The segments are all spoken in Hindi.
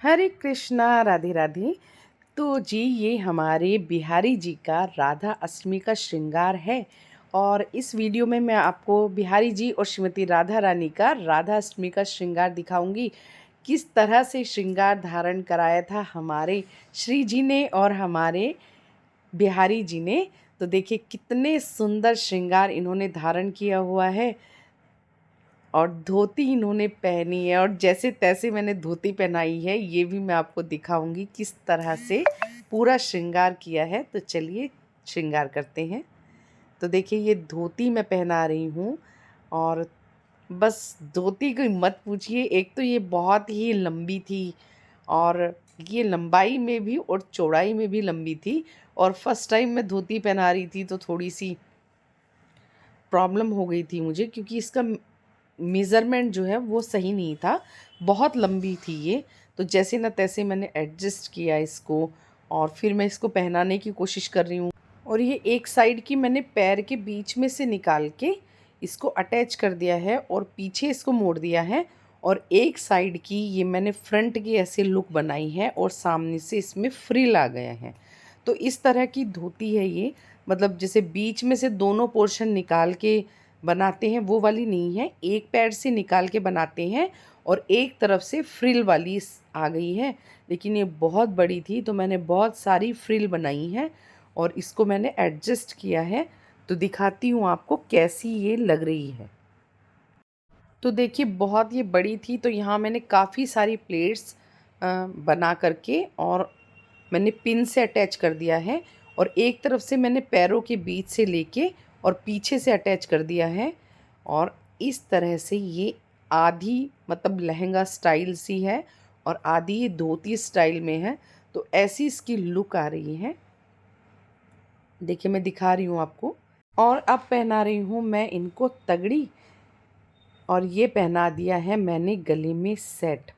हरे कृष्णा, राधे राधे। तो जी ये हमारे बिहारी जी का राधा अष्टमी का श्रृंगार है। और इस वीडियो में मैं आपको बिहारी जी और श्रीमती राधा रानी का राधा अष्टमी का श्रृंगार दिखाऊंगी। किस तरह से श्रृंगार धारण कराया था हमारे श्री जी ने और हमारे बिहारी जी ने। तो देखिए कितने सुंदर श्रृंगार इन्होंने धारण किया हुआ है और धोती इन्होंने पहनी है। और जैसे तैसे मैंने धोती पहनाई है, ये भी मैं आपको दिखाऊंगी किस तरह से पूरा श्रृंगार किया है। तो चलिए श्रृंगार करते हैं। तो देखिए ये धोती मैं पहना रही हूँ। और बस धोती की मत पूछिए, एक तो ये बहुत ही लंबी थी और ये लंबाई में भी और चौड़ाई में भी लंबी थी। और फर्स्ट टाइम मैं धोती पहना रही थी तो थोड़ी सी प्रॉब्लम हो गई थी मुझे, क्योंकि इसका मेज़रमेंट जो है वो सही नहीं था। बहुत लंबी थी ये। तो जैसे ना तैसे मैंने एडजस्ट किया इसको और फिर मैं इसको पहनाने की कोशिश कर रही हूँ। और ये एक साइड की मैंने पैर के बीच में से निकाल के इसको अटैच कर दिया है और पीछे इसको मोड़ दिया है। और एक साइड की ये मैंने फ्रंट की ऐसे लुक बनाई है और सामने से इसमें फ्रिल आ गया है। तो इस तरह की धोती है ये। मतलब जैसे बीच में से दोनों पोर्शन निकाल के बनाते हैं वो वाली नहीं है, एक पैर से निकाल के बनाते हैं और एक तरफ से फ्रिल वाली आ गई है। लेकिन ये बहुत बड़ी थी तो मैंने बहुत सारी फ्रिल बनाई है और इसको मैंने एडजस्ट किया है। तो दिखाती हूँ आपको कैसी ये लग रही है। तो देखिए बहुत ये बड़ी थी तो यहाँ मैंने काफ़ी सारी प्लेट्स बना करके और मैंने पिन से अटैच कर दिया है। और एक तरफ से मैंने पैरों के बीच से लेके और पीछे से अटैच कर दिया है। और इस तरह से ये आधी मतलब लहंगा स्टाइल सी है और आधी ये धोती स्टाइल में है। तो ऐसी इसकी लुक आ रही है। देखिए मैं दिखा रही हूँ आपको। और अब पहना रही हूँ मैं इनको तगड़ी। और ये पहना दिया है मैंने गले में सेट।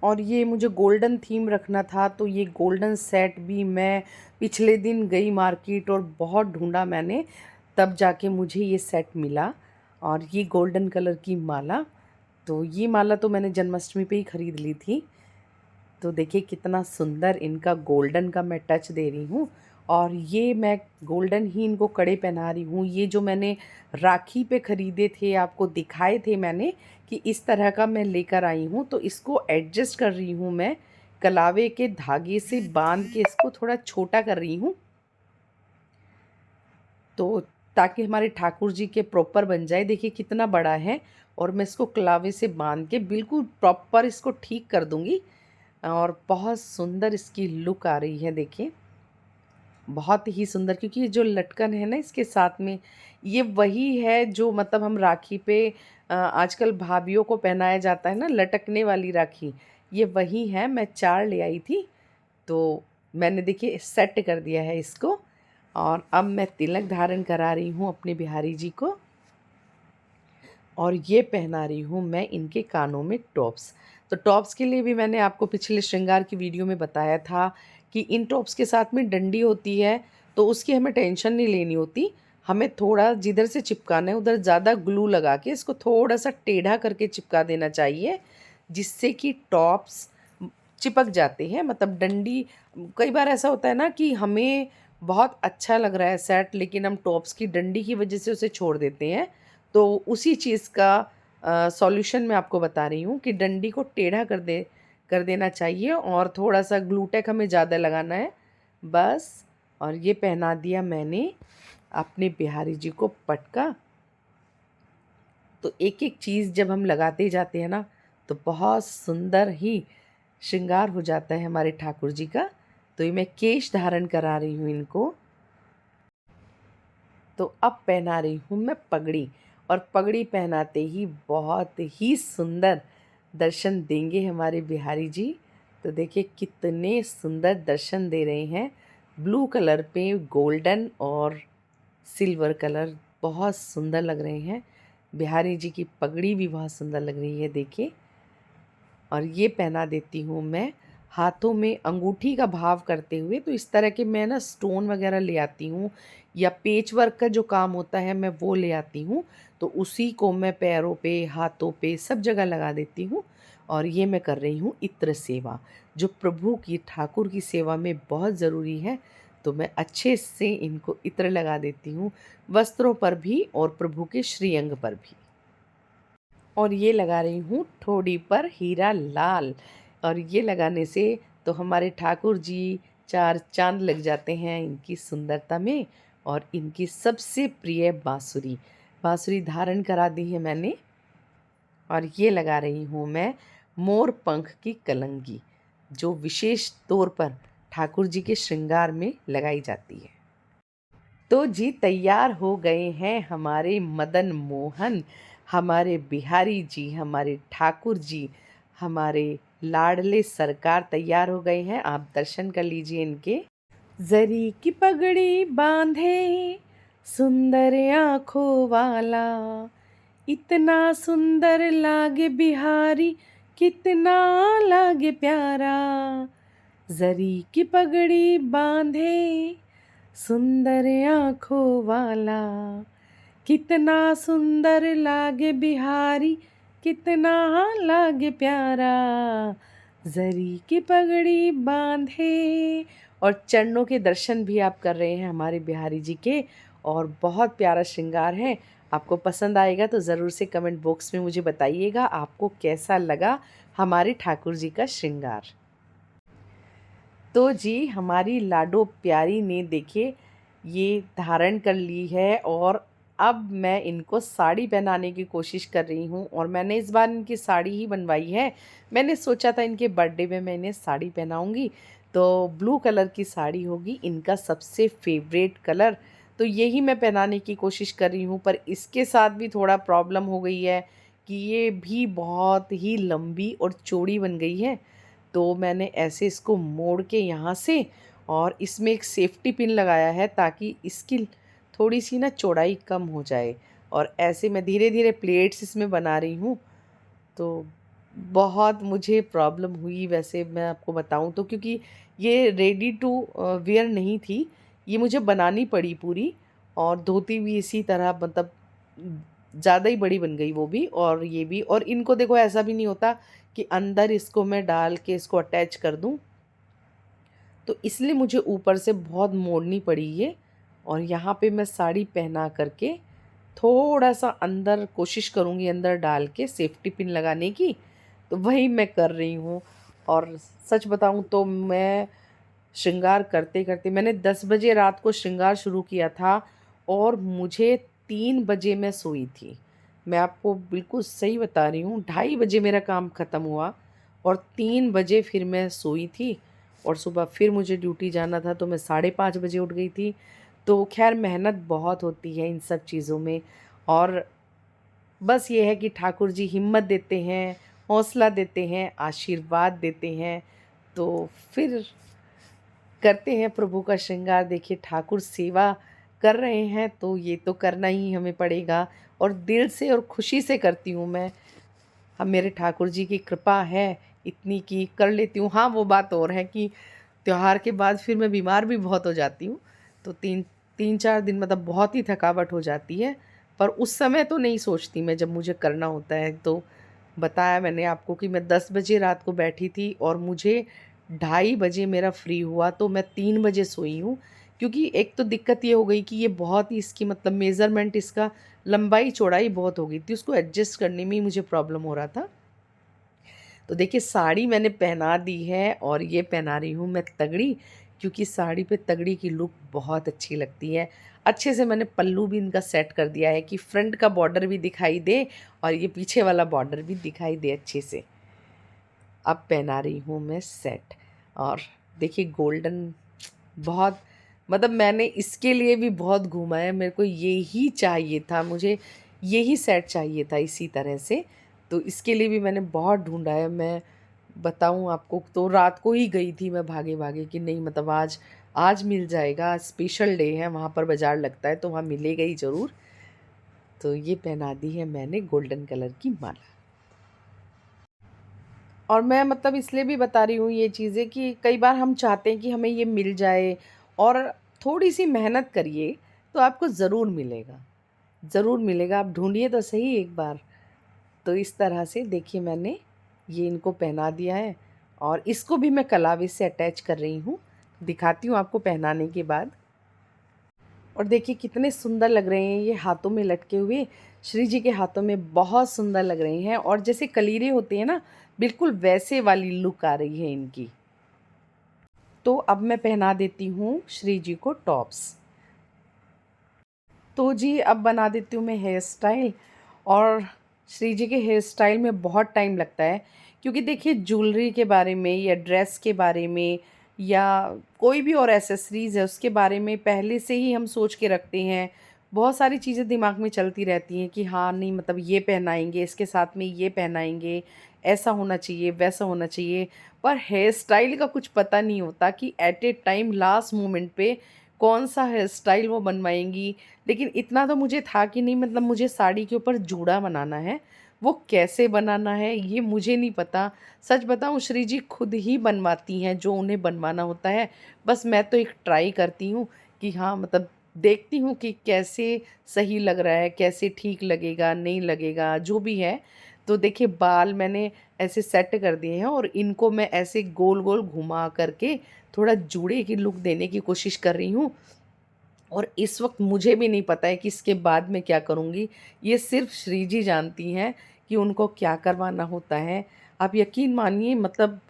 और ये मुझे गोल्डन थीम रखना था तो ये गोल्डन सेट भी मैं पिछले दिन गई मार्केट और बहुत ढूंढा मैंने, तब जाके मुझे ये सेट मिला। और ये गोल्डन कलर की माला, तो ये माला तो मैंने जन्माष्टमी पे ही ख़रीद ली थी। तो देखिए कितना सुंदर इनका गोल्डन का मैं टच दे रही हूँ। और ये मैं गोल्डन ही इनको कड़े पहना रही हूँ। ये जो मैंने राखी पे ख़रीदे थे आपको दिखाए थे मैंने कि इस तरह का मैं लेकर आई हूँ। तो इसको एडजस्ट कर रही हूँ मैं, कलावे के धागे से बांध के इसको थोड़ा छोटा कर रही हूँ। तो ताकि हमारे ठाकुर जी के प्रॉपर बन जाए। देखिए कितना बड़ा है और मैं इसको कलावे से बांध के बिल्कुल प्रॉपर इसको ठीक कर दूँगी। और बहुत सुंदर इसकी लुक आ रही है। देखिए बहुत ही सुंदर, क्योंकि ये जो लटकन है ना इसके साथ में, ये वही है जो मतलब हम राखी पे आजकल भाभीयों को पहनाया जाता है ना, लटकने वाली राखी। ये वही है, मैं 4 ले आई थी। तो मैंने देखिए सेट कर दिया है इसको। और अब मैं तिलक धारण करा रही हूँ अपने बिहारी जी को। और ये पहना रही हूँ मैं इनके कानों में टॉप्स। तो टॉप्स के लिए भी मैंने आपको पिछले श्रृंगार की वीडियो में बताया था कि इन टॉप्स के साथ में डंडी होती है तो उसकी हमें टेंशन नहीं लेनी होती। हमें थोड़ा जिधर से चिपकाना है उधर ज़्यादा ग्लू लगा के इसको थोड़ा सा टेढ़ा करके चिपका देना चाहिए, जिससे कि टॉप्स चिपक जाते हैं। मतलब डंडी, कई बार ऐसा होता है ना कि हमें बहुत अच्छा लग रहा है सेट लेकिन हम टॉप्स की डंडी की वजह से उसे छोड़ देते हैं। तो उसी चीज़ का सॉल्यूशन मैं आपको बता रही हूँ कि डंडी को टेढ़ा कर देना चाहिए और थोड़ा सा ग्लूटेक हमें ज़्यादा लगाना है बस। और ये पहना दिया मैंने अपने बिहारी जी को पटका। तो एक एक चीज़ जब हम लगाते जाते हैं ना तो बहुत सुंदर ही श्रृंगार हो जाता है हमारे ठाकुर जी का। तो ये मैं केश धारण करा रही हूँ इनको। तो अब पहना रही हूँ मैं पगड़ी। और पगड़ी पहनाते ही बहुत ही सुंदर दर्शन देंगे हमारे बिहारी जी। तो देखिए कितने सुंदर दर्शन दे रहे हैं। ब्लू कलर पे गोल्डन और सिल्वर कलर बहुत सुंदर लग रहे हैं। बिहारी जी की पगड़ी भी बहुत सुंदर लग रही है देखिए। और ये पहना देती हूँ मैं हाथों में अंगूठी का भाव करते हुए। तो इस तरह के मैं ना स्टोन वगैरह ले आती हूँ या पेच वर्क का जो काम होता है मैं वो ले आती हूँ। तो उसी को मैं पैरों पे हाथों पे सब जगह लगा देती हूँ। और ये मैं कर रही हूँ इत्र सेवा, जो प्रभु की, ठाकुर की सेवा में बहुत ज़रूरी है। तो मैं अच्छे से इनको इत्र लगा देती हूँ, वस्त्रों पर भी और प्रभु के श्रीअंग पर भी। और ये लगा रही हूँ ठोड़ी पर हीरा लाल। और ये लगाने से तो हमारे ठाकुर जी चार चांद लग जाते हैं इनकी सुंदरता में। और इनकी सबसे प्रिय बांसुरी, बांसुरी धारण करा दी है मैंने। और ये लगा रही हूँ मैं मोर पंख की कलंगी, जो विशेष तौर पर ठाकुर जी के श्रृंगार में लगाई जाती है। तो जी तैयार हो गए हैं हमारे मदन मोहन, हमारे बिहारी जी, हमारे ठाकुर जी, हमारे लाडले सरकार तैयार हो गए हैं। आप दर्शन कर लीजिए इनके। जरी की पगड़ी बांधे सुंदर आँखों वाला, इतना सुंदर लागे बिहारी, कितना लागे प्यारा। जरी की पगड़ी बांधे सुंदर आँखों वाला, कितना सुंदर लागे बिहारी, कितना लागे प्यारा। जरी की पगड़ी बांधे। और चरणों के दर्शन भी आप कर रहे हैं हमारे बिहारी जी के। और बहुत प्यारा श्रृंगार है। आपको पसंद आएगा तो ज़रूर से कमेंट बॉक्स में मुझे बताइएगा आपको कैसा लगा हमारे ठाकुर जी का श्रृंगार। तो जी हमारी लाडो प्यारी ने देखिए ये धारण कर ली है। और अब मैं इनको साड़ी पहनाने की कोशिश कर रही हूँ। और मैंने इस बार इनकी साड़ी ही बनवाई है। मैंने सोचा था इनके बर्थडे में मैं इन्हें साड़ी पहनाऊँगी, तो ब्लू कलर की साड़ी होगी इनका सबसे फेवरेट कलर। तो यही मैं पहनाने की कोशिश कर रही हूँ। पर इसके साथ भी थोड़ा प्रॉब्लम हो गई है कि ये भी बहुत ही लंबी और चौड़ी बन गई है। तो मैंने ऐसे इसको मोड़ के यहाँ से और इसमें एक सेफ्टी पिन लगाया है ताकि इसकी थोड़ी सी ना चौड़ाई कम हो जाए। और ऐसे मैं धीरे धीरे प्लेट्स इसमें बना रही हूँ। तो बहुत मुझे प्रॉब्लम हुई वैसे मैं आपको बताऊँ तो, क्योंकि ये रेडी टू वेयर नहीं थी, ये मुझे बनानी पड़ी पूरी। और धोती भी इसी तरह, मतलब ज़्यादा ही बड़ी बन गई वो भी और ये भी। और इनको देखो ऐसा भी नहीं होता कि अंदर इसको मैं डाल के इसको अटैच कर दूं, तो इसलिए मुझे ऊपर से बहुत मोड़नी पड़ी ये। और यहाँ पे मैं साड़ी पहना करके थोड़ा सा अंदर कोशिश करूँगी अंदर डाल के सेफ्टी पिन लगाने की। तो वही मैं कर रही हूँ। और सच बताऊँ तो मैं श्रृंगार करते करते मैंने 10 बजे रात को श्रृंगार शुरू किया था और मुझे 3 बजे मैं सोई थी। मैं आपको बिल्कुल सही बता रही हूँ, 2:30 बजे मेरा काम ख़त्म हुआ और 3 बजे फिर मैं सोई थी। और सुबह फिर मुझे ड्यूटी जाना था तो मैं 5:30 बजे उठ गई थी। तो खैर मेहनत बहुत होती है इन सब चीज़ों में। और बस ये है कि ठाकुर जी हिम्मत देते हैं, हौसला देते हैं, आशीर्वाद देते हैं। तो फिर करते हैं प्रभु का श्रृंगार। देखिए ठाकुर सेवा कर रहे हैं तो ये तो करना ही हमें पड़ेगा। और दिल से और खुशी से करती हूँ मैं। हम मेरे ठाकुर जी की कृपा है इतनी कि कर लेती हूँ। हाँ वो बात और है कि त्योहार के बाद फिर मैं बीमार भी बहुत हो जाती हूँ। तो 3-4 दिन मतलब बहुत ही थकावट हो जाती है। पर उस समय तो नहीं सोचती मैं, जब मुझे करना होता है। तो बताया मैंने आपको कि मैं 10 बजे रात को बैठी थी और मुझे 2:30 बजे मेरा फ्री हुआ तो मैं 3 बजे सोई हूँ। क्योंकि एक तो दिक्कत ये हो गई कि ये बहुत ही इसकी मतलब मेज़रमेंट इसका लंबाई चौड़ाई बहुत हो गई थी, उसको एडजस्ट करने में ही मुझे प्रॉब्लम हो रहा था। तो देखिए साड़ी मैंने पहना दी है और ये पहना रही हूँ मैं तगड़ी, क्योंकि साड़ी पे तगड़ी की लुक बहुत अच्छी लगती है। अच्छे से मैंने पल्लू भी इनका सेट कर दिया है कि फ्रंट का बॉर्डर भी दिखाई दे और ये पीछे वाला बॉर्डर भी दिखाई दे अच्छे से। अब पहना रही हूँ मैं सेट। और देखिए गोल्डन बहुत, मतलब मैंने इसके लिए भी बहुत घूमा है। मेरे को ये ही चाहिए था, मुझे यही सेट चाहिए था इसी तरह से। तो इसके लिए भी मैंने बहुत ढूंढा है। मैं बताऊं आपको तो रात को ही गई थी मैं भागे भागे कि नहीं मतलब आज आज मिल जाएगा, आज स्पेशल डे है, वहाँ पर बाज़ार लगता है तो वहाँ मिलेगा ही ज़रूर। तो ये पहना दी है मैंने गोल्डन कलर की माला। और मैं मतलब इसलिए भी बता रही हूँ ये चीज़ें कि कई बार हम चाहते हैं कि हमें ये मिल जाए और थोड़ी सी मेहनत करिए तो आपको ज़रूर मिलेगा, ज़रूर मिलेगा। आप ढूंढिए तो सही एक बार। तो इस तरह से देखिए मैंने ये इनको पहना दिया है और इसको भी मैं कलावे से अटैच कर रही हूँ। दिखाती हूँ आपको पहनाने के बाद। और देखिए कितने सुंदर लग रहे हैं ये हाथों में लटके हुए। श्री जी के हाथों में बहुत सुंदर लग रहे हैं और जैसे कलीरे होते हैं ना, बिल्कुल वैसे वाली लुक आ रही है इनकी। तो अब मैं पहना देती हूँ श्री जी को टॉप्स। तो जी अब बना देती हूँ मैं हेयर स्टाइल। और श्री जी के हेयर स्टाइल में बहुत टाइम लगता है, क्योंकि देखिए ज्वेलरी के बारे में या ड्रेस के बारे में या कोई भी और एसेसरीज़ है उसके बारे में पहले से ही हम सोच के रखते हैं। बहुत सारी चीज़ें दिमाग में चलती रहती हैं कि हाँ नहीं मतलब ये पहनाएंगे, इसके साथ में ये पहनाएंगे, ऐसा होना चाहिए, वैसा होना चाहिए। पर हेयर स्टाइल का कुछ पता नहीं होता कि at a time last moment पे कौन सा हेयर स्टाइल वो बनवाएंगी। लेकिन इतना तो मुझे था कि नहीं मतलब मुझे साड़ी के ऊपर जूड़ा बनाना है। वो कैसे बनाना है ये मुझे नहीं पता। सच बताऊँ श्री जी खुद ही बनवाती हैं जो उन्हें बनवाना होता है। बस मैं तो एक ट्राई करती हूँ कि हाँ मतलब देखती हूँ कि कैसे सही लग रहा है, कैसे ठीक लगेगा, नहीं लगेगा, जो भी है। तो देखिए बाल मैंने ऐसे सेट कर दिए हैं और इनको मैं ऐसे गोल गोल घुमा करके थोड़ा जूड़े की लुक देने की कोशिश कर रही हूँ। और इस वक्त मुझे भी नहीं पता है कि इसके बाद मैं क्या करूँगी। ये सिर्फ श्री जी जानती हैं कि उनको क्या करवाना होता है। आप यकीन मानिए मतलब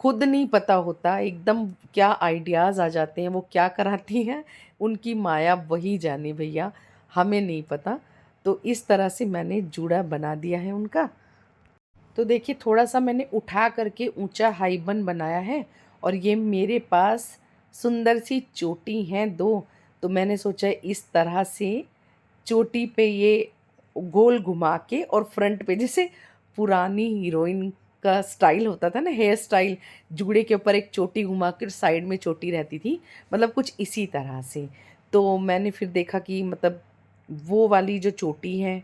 खुद नहीं पता होता, एकदम क्या आइडियाज़ आ जाते हैं, वो क्या कराती हैं, उनकी माया वही जाने भैया, हमें नहीं पता। तो इस तरह से मैंने जूड़ा बना दिया है उनका। तो देखिए थोड़ा-सा मैंने उठा करके ऊँचा हाई बन बनाया है और ये मेरे पास सुंदर सी चोटी हैं 2। तो मैंने सोचा इस तरह से चोटी पे ये गोल घुमा के और फ्रंट पे जैसे पुरानी हीरोइन का स्टाइल होता था ना, हेयर स्टाइल, जूड़े के ऊपर एक चोटी घुमा कर साइड में चोटी रहती थी, मतलब कुछ इसी तरह से। तो मैंने फिर देखा कि मतलब वो वाली जो चोटी है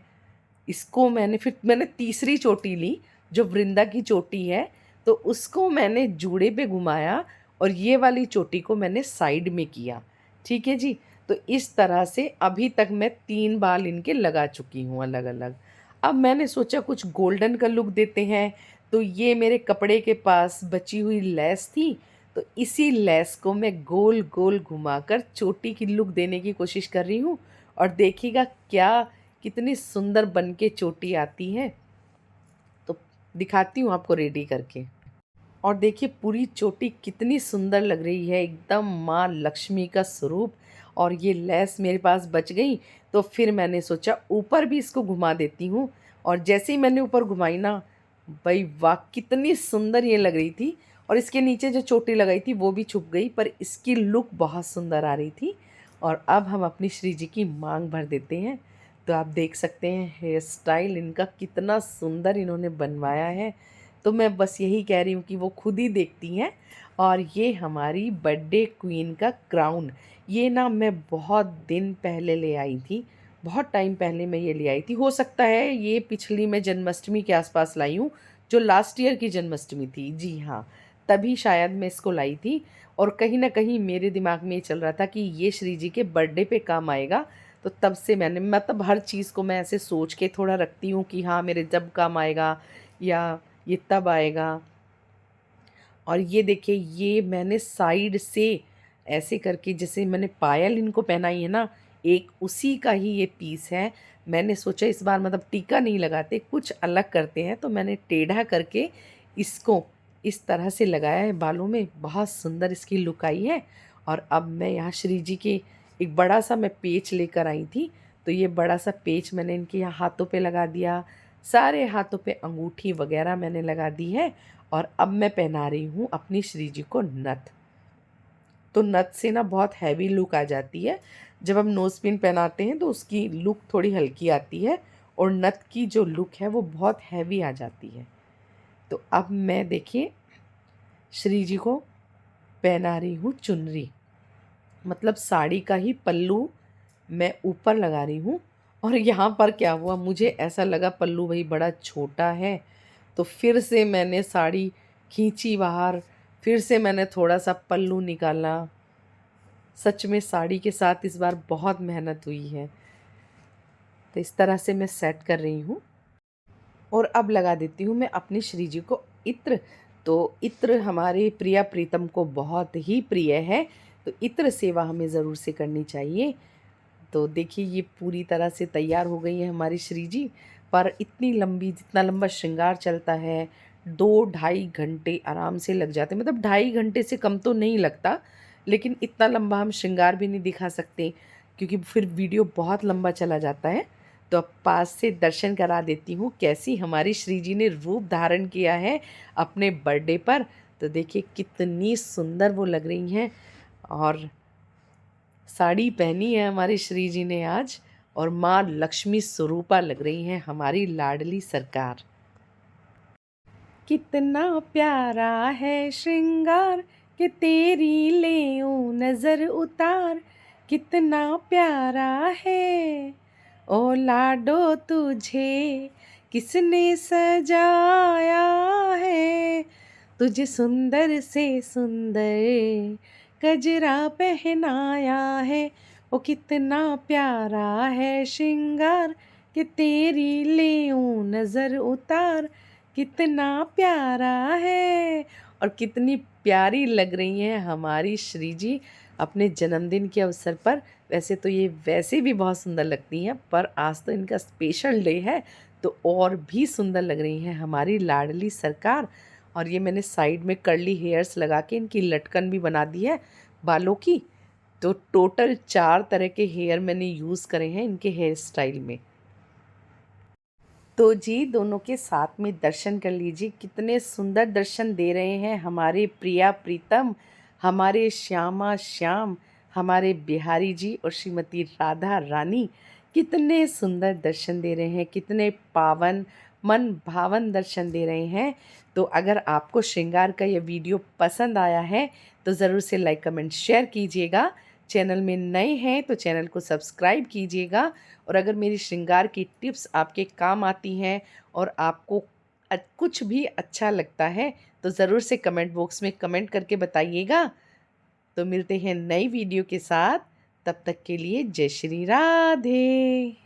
इसको मैंने तीसरी चोटी ली जो वृंदा की चोटी है, तो उसको मैंने जूड़े पे घुमाया और ये वाली चोटी को मैंने साइड में किया। ठीक है जी? तो इस तरह से अभी तक मैं 3 बाल इनके लगा चुकी हूँ अलग-अलग। अब मैंने सोचा कुछ गोल्डन का लुक देते हैं, तो ये मेरे कपड़े के पास बची हुई लेस थी, तो इसी लेस को मैं गोल-गोल घुमाकर चोटी की लुक देने की कोशिश कर रही हूँ और देखिएगा क्या कितनी सुंदर बन के चोटी आती है। तो दिखाती हूँ आपको रेडी करके। और देखिए पूरी चोटी कितनी सुंदर लग रही है, एकदम माँ लक्ष्मी का स्वरूप। और ये लेस मेरे पास बच गई, तो फिर मैंने सोचा ऊपर भी इसको घुमा देती हूँ। और जैसे ही मैंने ऊपर घुमाई ना, भाई वाह कितनी सुंदर ये लग रही थी। और इसके नीचे जो चोटी लगाई थी वो भी छुप गई, पर इसकी लुक बहुत सुंदर आ रही थी। और अब हम अपनी श्री जी की मांग भर देते हैं। तो आप देख सकते हैं हेयर स्टाइल इनका कितना सुंदर इन्होंने बनवाया है। तो मैं बस यही कह रही हूँ कि वो खुद ही देखती हैं। और ये हमारी बर्थडे क्वीन का क्राउन, ये ना मैं बहुत दिन पहले ले आई थी, बहुत टाइम पहले मैं ये ले आई थी। हो सकता है ये पिछली मैं जन्माष्टमी के आसपास लाई हूँ, जो लास्ट ईयर की जन्माष्टमी थी। जी हाँ, तभी शायद मैं इसको लाई थी। और कहीं न कहीं मेरे दिमाग में ये चल रहा था कि ये श्री जी के बर्थडे पे काम आएगा। तो तब से मैंने मतलब हर चीज़ को मैं ऐसे सोच के थोड़ा रखती हूँ कि हाँ मेरे जब काम आएगा या ये तब आएगा। और ये देखिए ये मैंने साइड से ऐसे करके जैसे मैंने पायल इनको पहनाई है ना, एक उसी का ही ये पीस है। मैंने सोचा इस बार मतलब टीका नहीं लगाते, कुछ अलग करते हैं, तो मैंने टेढ़ा करके इसको इस तरह से लगाया है बालों में। बहुत सुंदर इसकी लुक आई है। और अब मैं यहाँ श्री जी के एक बड़ा सा मैं पेच लेकर आई थी, तो ये बड़ा सा पेच मैंने इनके यहाँ हाथों पे लगा दिया, सारे हाथों पे अंगूठी वगैरह मैंने लगा दी है। और अब मैं पहना रही हूँ अपनी श्री जी को नथ। तो नथ से ना बहुत हैवी लुक आ जाती है। जब हम नोज़ पिन पहनाते हैं तो उसकी लुक थोड़ी हल्की आती है और नथ की जो लुक है वो बहुत हैवी आ जाती है। तो अब मैं देखिए श्री जी को पहना रही हूँ चुनरी, मतलब साड़ी का ही पल्लू मैं ऊपर लगा रही हूँ। और यहाँ पर क्या हुआ, मुझे ऐसा लगा पल्लू भाई बड़ा छोटा है, तो फिर से मैंने साड़ी खींची बाहर, फिर से मैंने थोड़ा-सा पल्लू निकाला। सच में साड़ी के साथ इस बार बहुत मेहनत हुई है। तो इस तरह से मैं सेट कर रही हूँ। और अब लगा देती हूँ मैं अपनी श्री जी को इत्र। तो इत्र हमारे प्रिया प्रीतम को बहुत ही प्रिय है, तो इत्र सेवा हमें ज़रूर से करनी चाहिए। तो देखिए ये पूरी तरह से तैयार हो गई है हमारी श्री जी। पर इतनी लंबी, जितना लंबा श्रृंगार चलता है, 2 ढाई घंटे आराम से लग जाते हैं। मतलब 2.5 घंटे से कम तो नहीं लगता, लेकिन इतना लंबा हम श्रृंगार भी नहीं दिखा सकते क्योंकि फिर वीडियो बहुत लंबा चला जाता है। तो अब पास से दर्शन करा देती हूँ कैसी हमारी श्री जी ने रूप धारण किया है अपने बर्थडे पर। तो देखिए कितनी सुंदर वो लग रही हैं, और साड़ी पहनी है हमारी श्री जी ने आज, और माँ लक्ष्मी स्वरूपा लग रही हैं हमारी लाडली सरकार। कितना प्यारा है श्रृंगार कि तेरी लेऊं नजर उतार, कितना प्यारा है ओ लाडो तुझे किसने सजाया है, तुझे सुंदर से सुंदर गजरा पहनाया है। ओ कितना प्यारा है श्रृंगार कि तेरी लेऊं नजर उतार, कितना प्यारा है। और कितनी प्यारी लग रही हैं हमारी श्री जी अपने जन्मदिन के अवसर पर। वैसे तो ये वैसे भी बहुत सुंदर लगती हैं, पर आज तो इनका स्पेशल डे है तो और भी सुंदर लग रही हैं हमारी लाडली सरकार। और ये मैंने साइड में कर्ली हेयर्स लगा के इनकी लटकन भी बना दी है बालों की। तो टोटल 4 तरह के हेयर मैंने यूज़ करे हैं इनके हेयर स्टाइल में। तो जी दोनों के साथ में दर्शन कर लीजिए, कितने सुंदर दर्शन दे रहे हैं हमारे प्रिया प्रीतम, हमारे श्यामा श्याम, हमारे बिहारी जी और श्रीमती राधा रानी। कितने सुंदर दर्शन दे रहे हैं, कितने पावन मन भावन दर्शन दे रहे हैं। तो अगर आपको श्रृंगार का ये वीडियो पसंद आया है तो ज़रूर से लाइक कमेंट शेयर कीजिएगा। चैनल में नए हैं तो चैनल को सब्सक्राइब कीजिएगा। और अगर मेरी श्रृंगार की टिप्स आपके काम आती हैं और आपको कुछ भी अच्छा लगता है तो ज़रूर से कमेंट बॉक्स में कमेंट करके बताइएगा। तो मिलते हैं नई वीडियो के साथ, तब तक के लिए जय श्री राधे।